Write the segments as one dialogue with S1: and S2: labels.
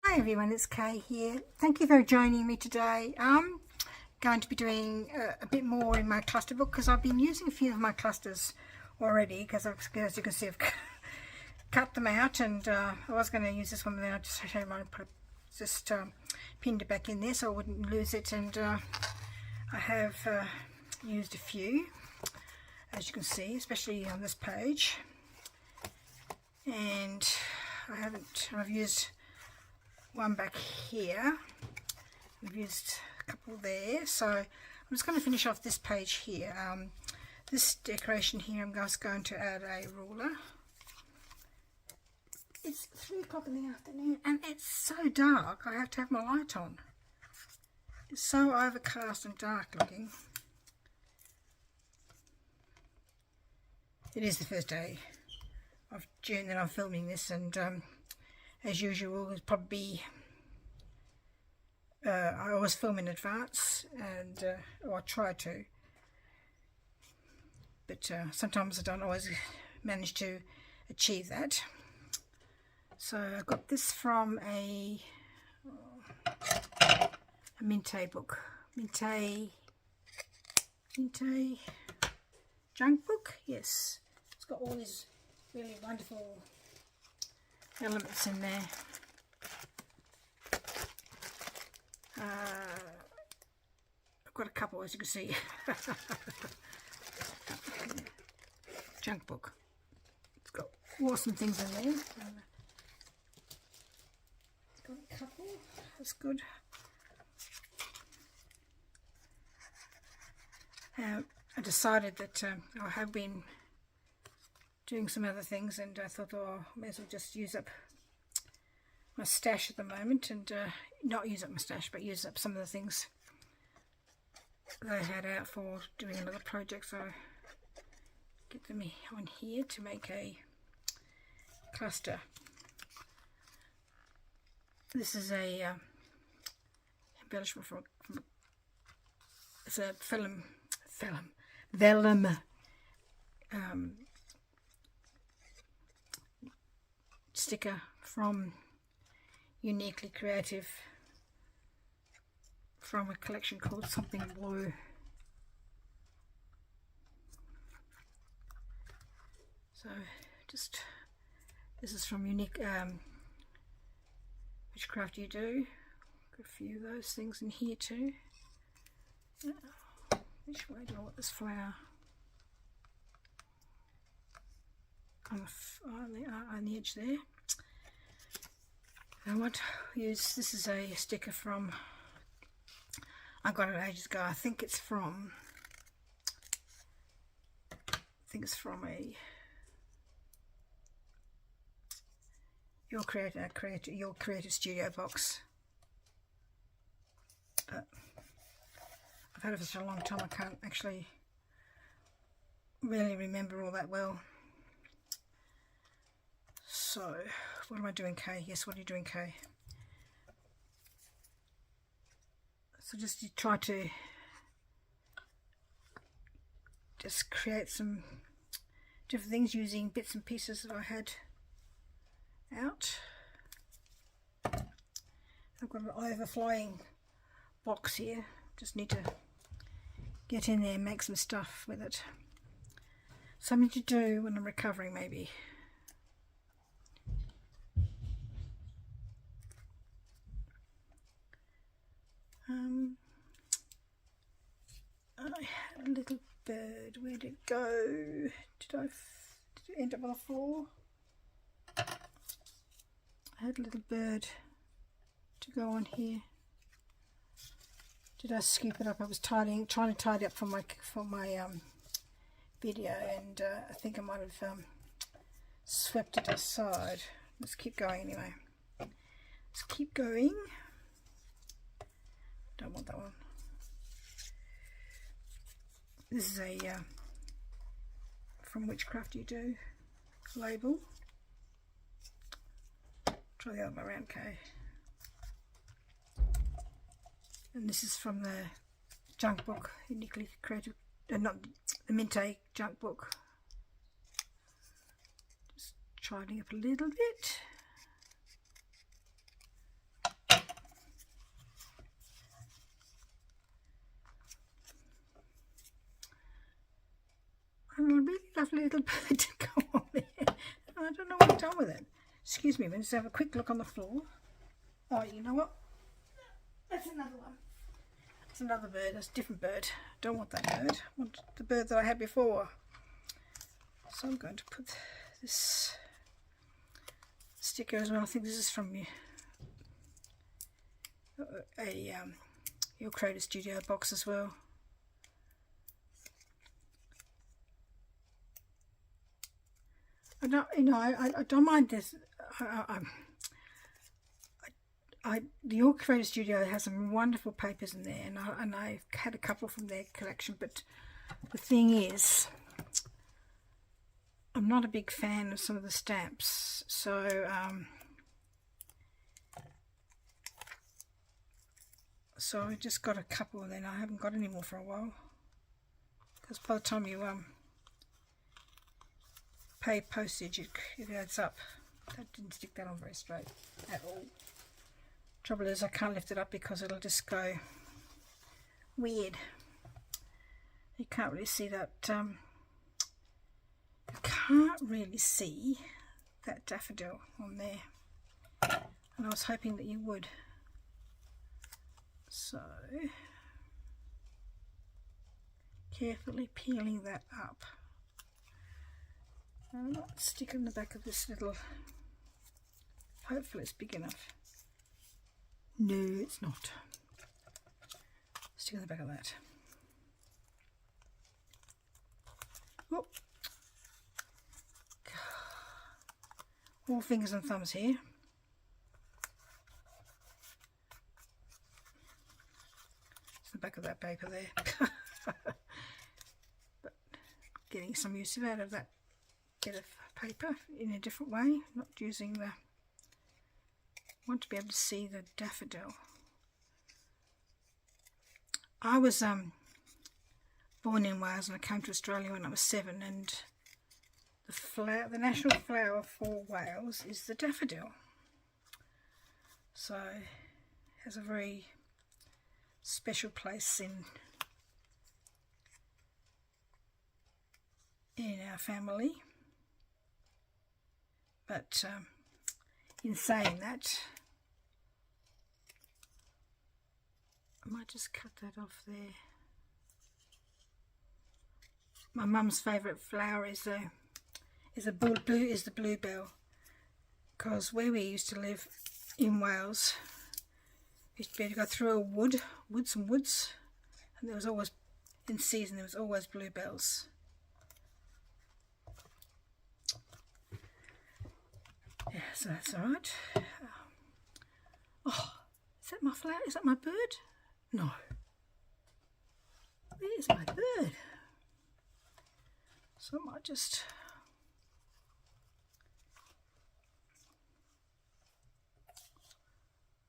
S1: Hi everyone, it's Kay here. Thank you for joining me today. I'm going to be doing a bit more in my cluster book because I've been using a few of my clusters already because as you can see I've cut them out, and I was going to use this one, but then I just pinned it back in there so I wouldn't lose it, and I have used a few, as you can see, especially on this page, and I've used one back here, I've used a couple there, so I'm just going to finish off this page here. This decoration here, I'm just going to add a ruler. It's 3 o'clock in the afternoon and it's so dark, I have to have my light on. It's so overcast and dark looking. It is the first day of June that I'm filming this, and as usual, it's probably I always film in advance, and or I try to, but sometimes I don't always manage to achieve that. So I got this from a Minte book, Minte junk book. Yes, it's got all these really wonderful elements in there. I've got a couple, as you can see. Junk book. It's got awesome things in there. It's got a couple. That's good. I decided that I have been doing some other things, and I thought, oh, I may as well just use up my stash at the moment, and not use up my stash, but use up some of the things that I had out for doing another project. So get them on here to make a cluster. This is a embellishment from it's a vellum sticker from Uniquely Creative, from a collection called Something Blue. So just, this is from Unique Witchcraft You Do. Got a few of those things in here too. Which way do I want this flower? On the edge there. I want to use, this is a sticker from, I got it ages ago. I think it's from a Your Creative Studio box. But I've had it for such a long time I can't actually really remember all that well. So, what am I doing, Kay? Yes, what are you doing, Kay? So just try to just create some different things using bits and pieces that I had out. I've got an overflowing box here. Just need to get in there and make some stuff with it. Something to do when I'm recovering, maybe. I had a little bird. Where did it go? Did it end up on the floor? I had a little bird to go on here. Did I scoop it up? I was trying to tidy up for my video, and I think I might have swept it aside. Let's keep going anyway. Let's keep going. Don't want that one. This is a from Witchcraft You Do label. Try the other one around, Kay. And this is from the junk book, Uniquely Creative, not the Minte junk book. Just tidying up a little bit. really lovely little bird to go on there. I don't know what I've done with it. Excuse me, let's have a quick look on the floor. Oh, you know what? That's another one. It's another bird. It's a different bird. Don't want that bird. I want the bird that I had before. So I'm going to put this sticker as well. I think this is from your Creator Studio box as well. I don't, I don't mind this. The Your Creator Studio has some wonderful papers in there, and I've had a couple from their collection. But the thing is, I'm not a big fan of some of the stamps, so I just got a couple, and then I haven't got any more for a while. Because by the time you pay postage, it adds up. That didn't stick that on very straight at all. Trouble is, I can't lift it up because it'll just go weird. You can't really see that. You can't really see that daffodil on there, and I was hoping that you would. So, carefully peeling that up. I'm not sticking the back of this little. Hopefully, it's big enough. No, it's not. Stick on the back of that. Oh. All fingers and thumbs here. It's the back of that paper there. But getting some use out of that bit of paper in a different way, not using the. I want to be able to see the daffodil. I was born in Wales, and I came to Australia when I was 7, and the national flower for Wales is the daffodil. So it has a very special place in our family. But in saying that, I might just cut that off there. My mum's favourite flower is the bluebell, because where we used to live in Wales, we used to be able to go through a woods, and there was always, in season, there was always bluebells. Yeah, so that's all right. Oh, is that my flower? Is that my bird? No. Where's my bird? So I might just.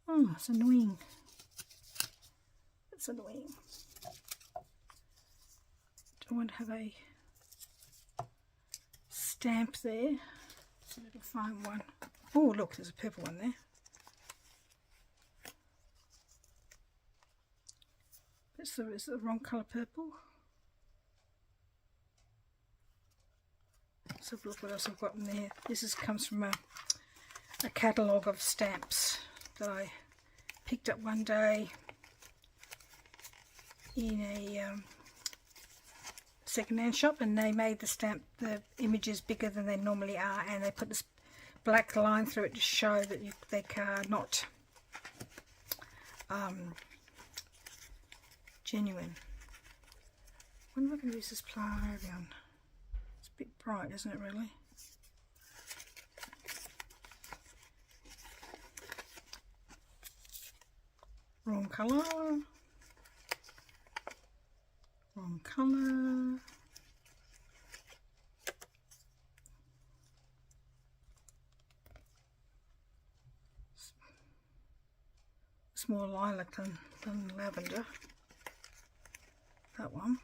S1: Oh, it's annoying. It's annoying. I want to have a stamp there. It's a little fine one. Oh, look, there's a purple one there. It's the wrong colour purple. So look what else I've got in there. This comes from a catalogue of stamps that I picked up one day in a second-hand shop, and they made the images bigger than they normally are, and they put this black line through it to show that they are not genuine. I wonder if I can use this plier again. It's a bit bright, isn't it, really? Wrong colour. Wrong colour. It's more lilac than lavender. That one.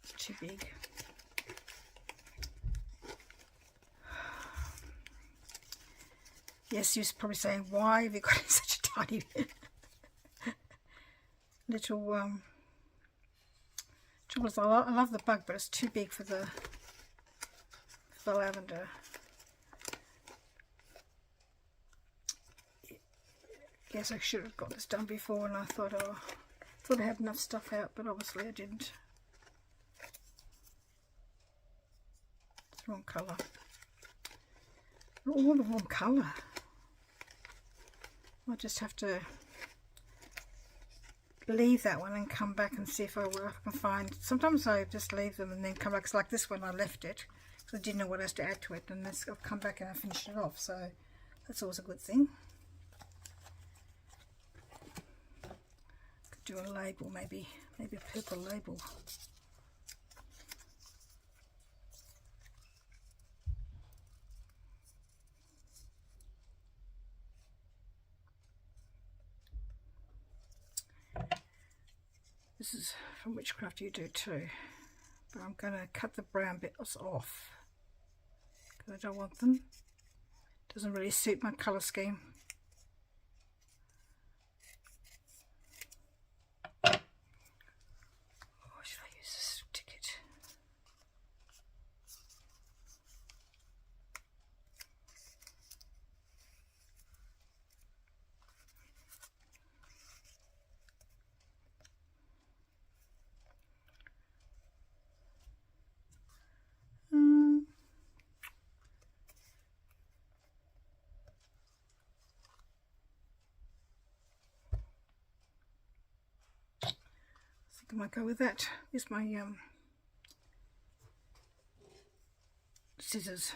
S1: It's too big. Yes, you're probably saying, why have you got such a tiny little troubles. I love the bug, but it's too big for the lavender. Yes, I should have got this done before, and I thought, oh, I thought I had enough stuff out, but obviously I didn't. It's the wrong colour. All the wrong colour. I'll just have to leave that one and come back and see if I can find. Sometimes I just leave them and then come back. It's like this one, I left it because I didn't know what else to add to it, and I've come back and I finished it off, so that's always a good thing. Could do a label, maybe a purple label. This is from Witchcraft, you do too, but I'm going to cut the brown bits off because I don't want them. Doesn't really suit my colour scheme. Oh, should I use this ticket? I might go with that. Here's my scissors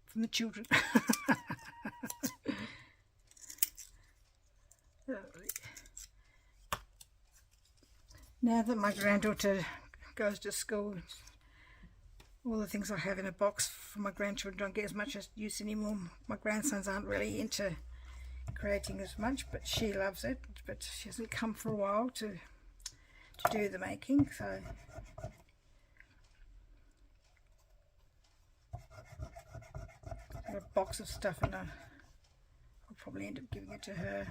S1: from the children. Now that my granddaughter goes to school, all the things I have in a box for my grandchildren don't get as much use anymore. My grandsons aren't really into creating as much, but she loves it. But she hasn't come for a while to do the making, so I've got a box of stuff, and I'll probably end up giving it to her.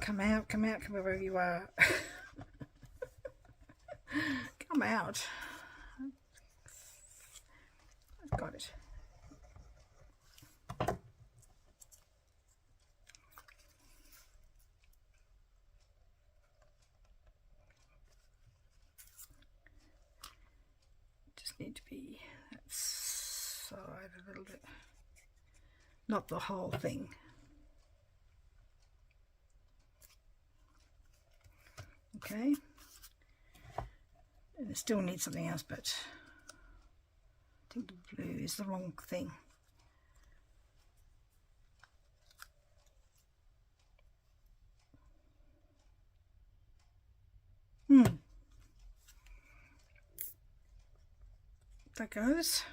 S1: Come out, come wherever you are. Come out. I've got it. Need to be that side a little bit, not the whole thing. Okay, and it still needs something else, but I think the blue is the wrong thing. That goes.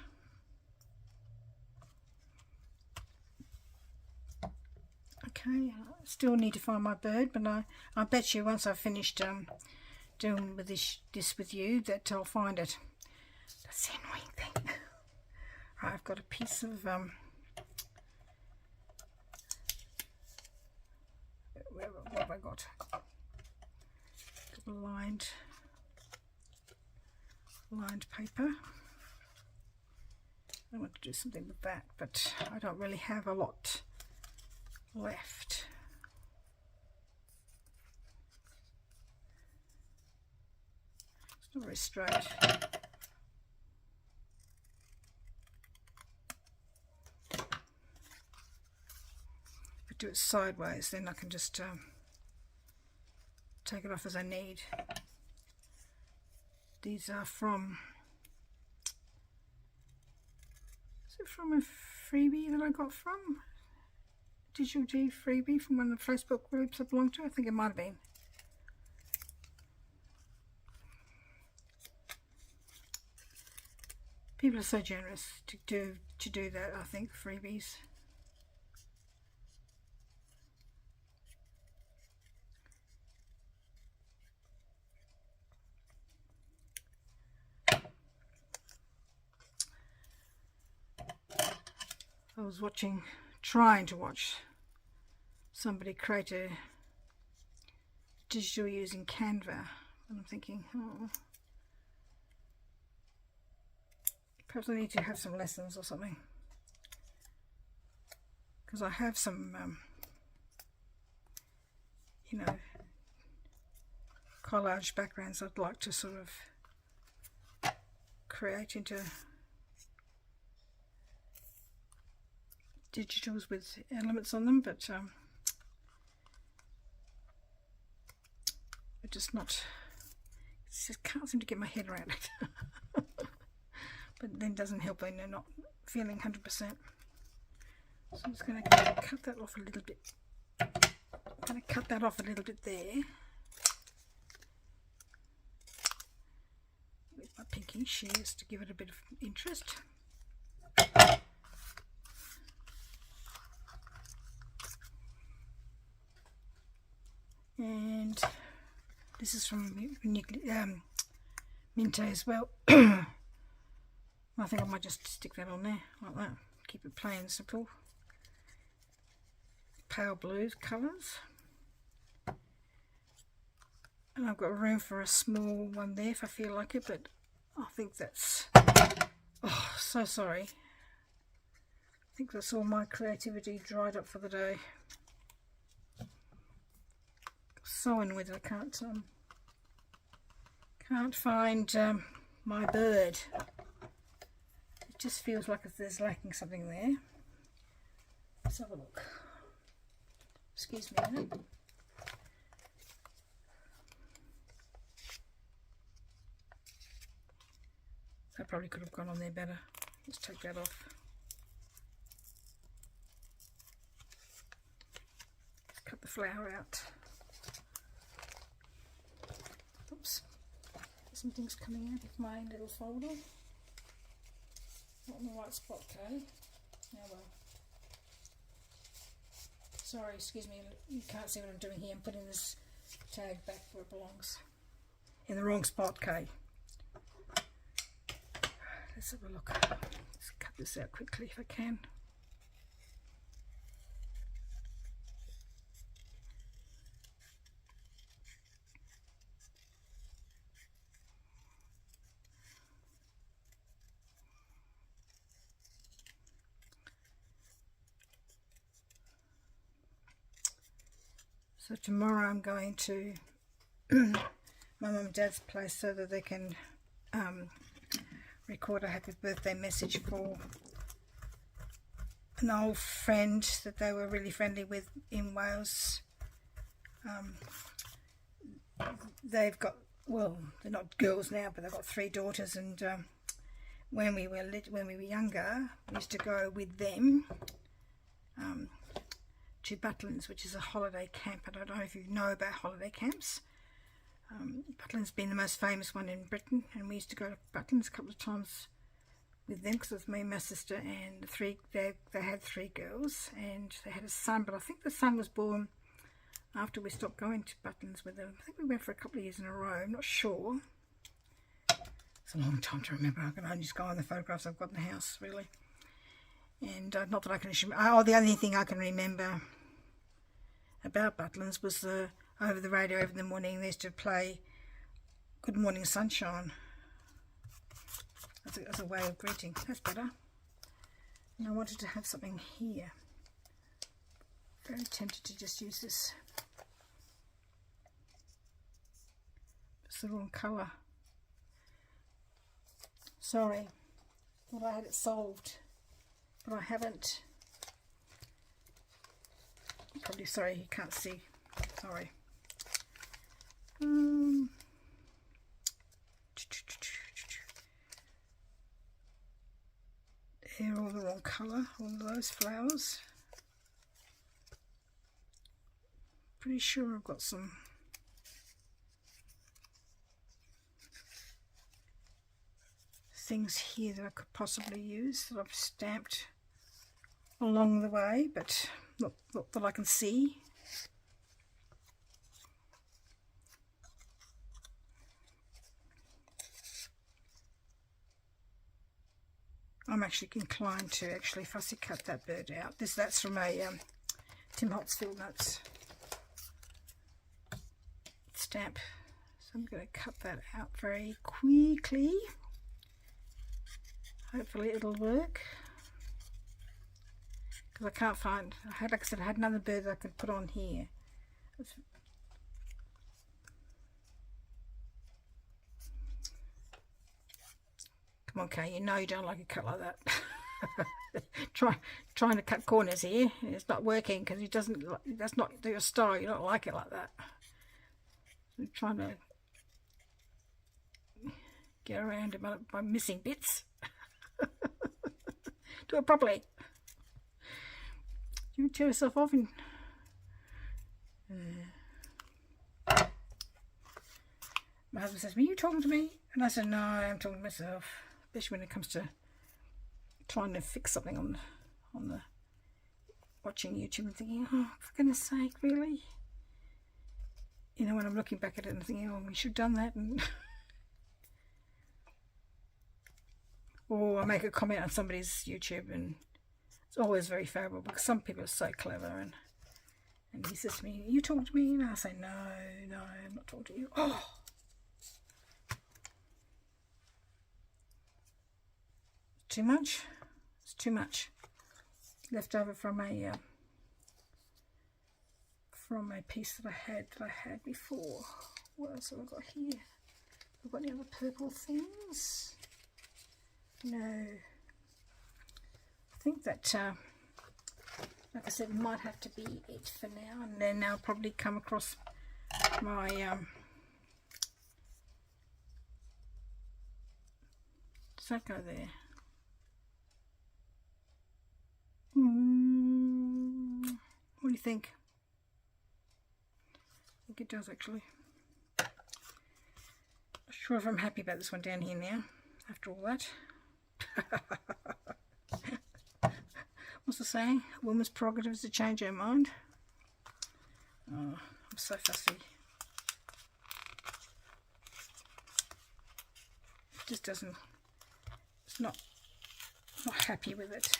S1: Okay, I still need to find my bird, but I bet you once I've finished doing with this with you that I'll find it. That's the annoying thing. Right, I've got a piece of what have I got? Lined paper. I want to do something with that, but I don't really have a lot left. It's not very straight. If I do it sideways, then I can just take it off as I need. These are from, is it from a freebie that I got from? Digital D freebie from one of the Facebook groups I belong to? I think it might have been. People are so generous to do that, I think, freebies. was trying to watch somebody create a digital using Canva, and I'm thinking, oh, perhaps I need to have some lessons or something, because I have some you know, collage backgrounds I'd like to sort of create into digitals with elements on them, but just not, just can't seem to get my head around it. But then doesn't help when they're not feeling 100%. So I'm just going to cut that off a little bit. I'm going to cut that off a little bit there with my pinky shears to give it a bit of interest. And this is from Minto as well. I think I might just stick that on there like that. Keep it plain and simple. Pale blues colours. And I've got room for a small one there if I feel like it, but I think that's, oh, so sorry. I think that's all my creativity dried up for the day. So in with it, I can't find my bird. It just feels like there's lacking something there. Let's have a look. Excuse me a minute. That probably could have gone on there better. Let's take that off. Let's cut the flower out. Oops. Some things coming out of my little folder. Not in the right spot, okay? Now well. Sorry, excuse me, you can't see what I'm doing here. I'm putting this tag back where it belongs. In the wrong spot, Kay. Let's have a look. Let's cut this out quickly if I can. So tomorrow I'm going to my mum and dad's place so that they can record a happy birthday message for an old friend that they were really friendly with in Wales. They've got, well, they're not girls now, but they've got 3 daughters, and when we were younger, we used to go with them to Butlins, which is a holiday camp. I don't know if you know about holiday camps. Butlins being the most famous one in Britain, and we used to go to Butlins a couple of times with them because it was me and my sister, and they had 3 girls, and they had a son, but I think the son was born after we stopped going to Butlins with them. I think we went for a couple of years in a row, I'm not sure. It's a long time to remember. I can only just go on the photographs I've got in the house, really. And not that I can, the only thing I can remember about Butlins was over the radio every the morning they used to play Good Morning Sunshine. That's a way of greeting. That's better. And I wanted to have something here. Very tempted to just use this. It's the wrong colour. Sorry. Thought I had it solved. But I haven't. Probably, sorry, you can't see. Sorry. They're all the wrong colour, all of those flowers. Pretty sure I've got some things here that I could possibly use that I've stamped along the way, but not that I can see. I'm actually inclined to actually fussy cut that bird out. That's from a Tim Holtz Field Notes stamp. So I'm going to cut that out very quickly. Hopefully it'll work. Because I can't find, like I said, I had another bird that I could put on here. Come on, Kay, you know you don't like a cut like that. Trying to cut corners here, it's not working because it doesn't. That's not your style. You don't like it like that. So I'm trying to get around it by missing bits. Do it properly. You tear yourself off and. My husband says, "Were you talking to me?" And I said, "No, I'm talking to myself." Especially when it comes to trying to fix something on the watching YouTube and thinking, oh, for goodness sake, really? You know, when I'm looking back at it and thinking, oh, we should have done that. And or I make a comment on somebody's YouTube and it's always very favourable because some people are so clever. And he says to me, "You talking to me?" And I say, no, I'm not talking to you. Oh! Too much? It's too much. Left over from a piece that I had before. What else have I got here? Have I got any other purple things? No. I think that, like I said, might have to be it for now. And then I'll probably come across my does that go there? What do you think? I think it does actually. Not sure if I'm happy about this one down here now, after all that. What's the saying? A woman's prerogative is to change her mind. Oh, I'm so fussy. It just doesn't, it's not happy with it.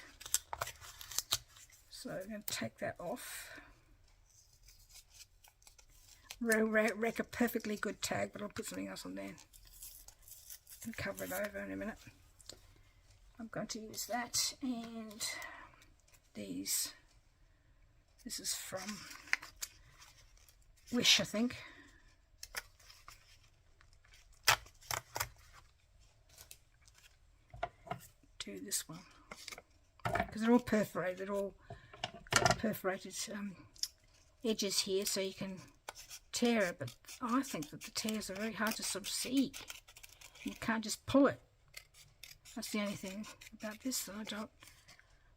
S1: So I'm going to take that off. Wreck a perfectly good tag, but I'll put something else on there and cover it over in a minute. I'm going to use that and these. This is from Wish, I think. Do this one because they're all perforated. They're all perforated edges here, so you can tear it. But I think that the tears are very hard to sort of see. You can't just pull it. That's the only thing about this that I'm not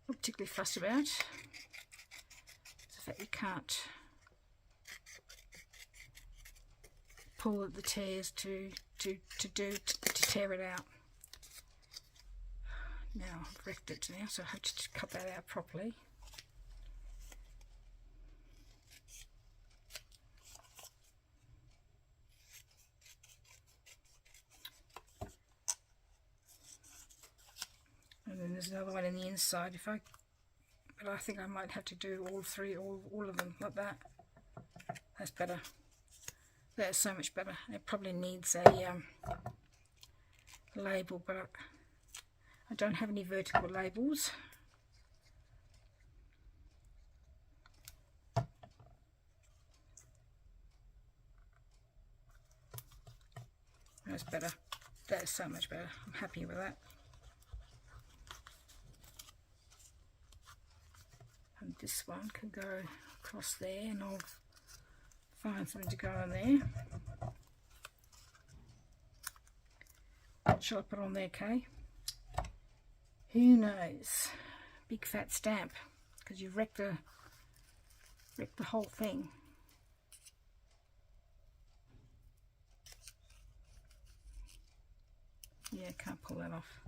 S1: particularly fussed about. It's the fact you can't pull at the tears to tear it out. Now I've wrecked it now, so I have to cut that out properly. And then there's another one in the inside. But I think I might have to do all three, all of them like that. That's better. That is so much better. It probably needs a label, but I don't have any vertical labels. That's better. That is so much better. I'm happy with that. And this one can go across there, and I'll find something to go on there. What shall I put on there, Kay? Who knows? Big fat stamp, because you've wrecked the whole thing. Yeah, can't pull that off.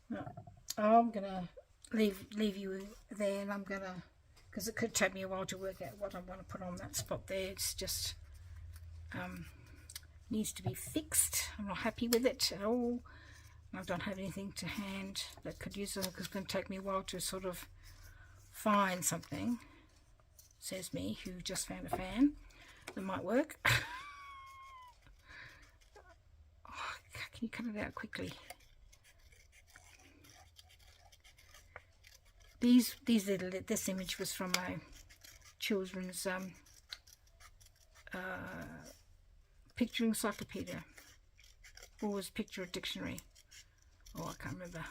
S1: No, I'm gonna leave you there, and I'm gonna, because it could take me a while to work out what I want to put on that spot there. It's just needs to be fixed. I'm not happy with it at all. I don't have anything to hand that could use it, because it's going to take me a while to sort of find something, says me, who just found a fan that might work. Oh, can you cut it out quickly? This image was from my children's picture encyclopedia, or was picture dictionary. Oh, I can't remember.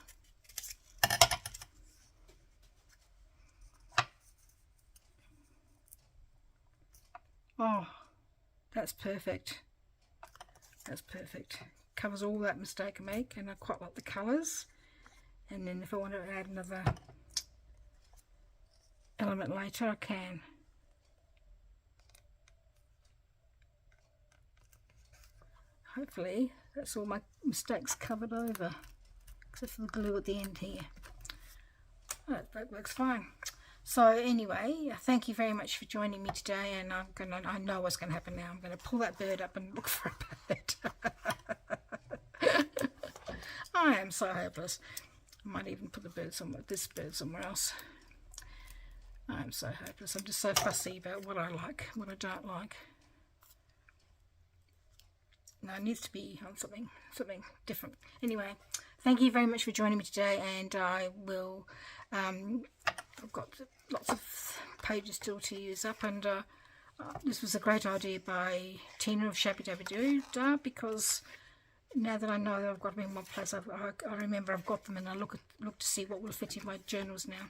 S1: Oh, that's perfect. That's perfect. Covers all that mistake I make, and I quite like the colours. And then if I want to add another element later, I can. Hopefully that's all my mistakes covered over, except for the glue at the end here. Oh, that works fine. So anyway, thank you very much for joining me today, and I know what's going to happen now. I'm going to pull that bird up and look for a bird. I am so hopeless. I might even put this bird somewhere else. I'm so hopeless. I'm just so fussy about what I like, what I don't like. No, it needs to be on something different. Anyway, thank you very much for joining me today, and I will, I've got lots of pages still to use up, and this was a great idea by Tina of Shabby Dabby Doo, because now that I know that I've got them in one place, I remember I've got them, and I look to see what will fit in my journals now.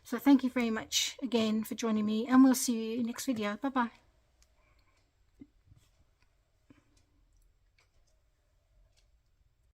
S1: So thank you very much again for joining me, and we'll see you next video. Bye bye.